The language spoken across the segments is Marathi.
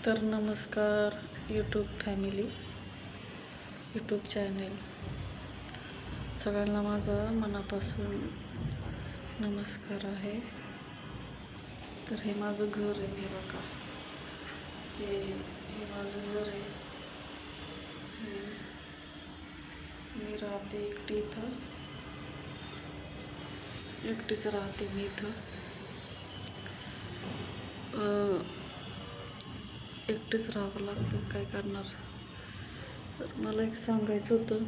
तर नमस्कार यूट्यूब फॅमिली, यूट्यूब चॅनेल सगळ्यांना माझा मनापासून नमस्कार आहे. तर हे माझं घर आहे, हे बघा, हे माझं घर आहे. मी राहते एकटी इथं, एकटीच राहते मी इथं. एकटीच राहावं लागतं, काय करणार. तर मला एक सांगायचं होतं,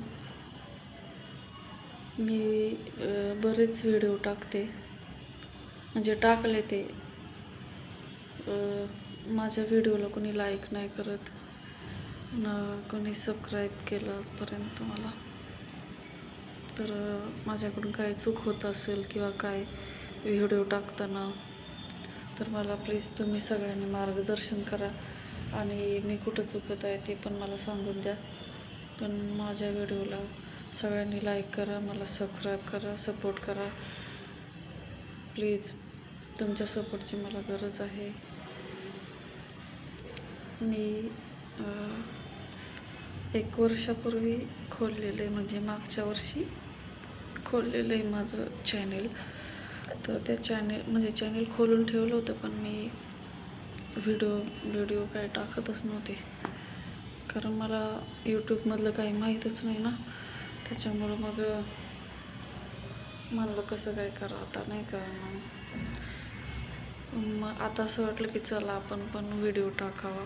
मी बरेच व्हिडिओ टाकते, म्हणजे टाकले ते माझ्या व्हिडिओला कोणी लाईक नाही करत ना कोणी सबस्क्राईब केलं आजपर्यंत मला. तर माझ्याकडून काय चूक होत असेल किंवा काय व्हिडिओ टाकताना, तर मला प्लीज तुम्ही सगळ्यांनी मार्गदर्शन करा आणि मी कुठं चुकत आहे ते पण मला सांगून द्या. पण माझ्या व्हिडिओला सगळ्यांनी लाईक करा, मला सबस्क्राईब करा, सपोर्ट करा प्लीज. तुमच्या सपोर्टची मला गरज आहे. मी 1 वर्षापूर्वी खोललेलं आहे, म्हणजे मागच्या वर्षी खोललेलं आहे माझं चॅनेल. तर त्या चॅनेल खोलून ठेवलं होतं, पण मी व्हिडिओ काय टाकतच नव्हते, कारण मला यूट्यूबमधलं काही माहीतच नाही ना. त्याच्यामुळं मग म्हणलं कसं काय करावं आता, नाही का. मग आता असं वाटलं की चला आपण पण व्हिडिओ टाकावा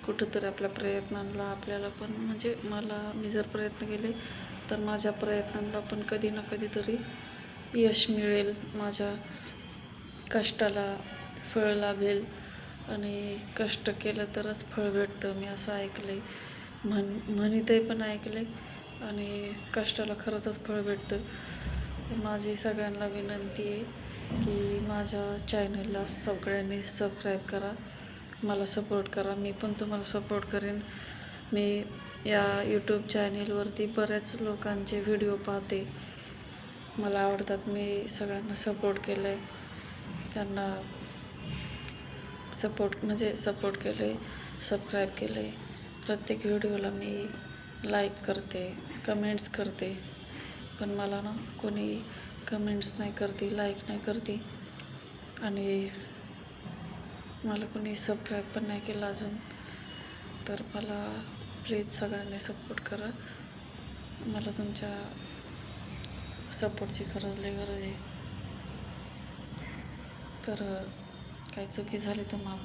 कुठंतरी. आपल्या प्रयत्नांना आपल्याला पण, म्हणजे मी जर प्रयत्न केले तर माझ्या प्रयत्नांना पण कधी ना कधीतरी यश मिळेल, माझ्या कष्टाला फळ लाभेल. आणि कष्ट केलं तरच फळ भेटतं, मी असं ऐकलं आहे. म्हणीतही पण ऐकलं आहे, आणि कष्टाला खरंच फळ भेटतं. माझी सगळ्यांना विनंती आहे की माझ्या चॅनलला सगळ्यांनी सबस्क्राईब करा, मला सपोर्ट करा. मी पण तुम्हाला सपोर्ट करेन. मी या यूट्यूब चॅनेलवरती बऱ्याच लोकांचे व्हिडिओ पाहते, मला आवडतात. मी सगळ्यांना सपोर्ट केलं आहे, त्यांना सपोर्ट केलं आहे, सबस्क्राईब केलं आहे. प्रत्येक व्हिडिओला मी लाईक करते, कमेंट्स करते, पण मला ना कोणी कमेंट्स नाही करते, लाईक नाही करते, आणि मला कोणी सबस्क्राईब पण नाही केलं अजून. तर मला प्लीज सगळ्यांनी सपोर्ट करा, मला तुमच्या सपोर्टची गरज आहे. तर काही चुकी झाली तर माफ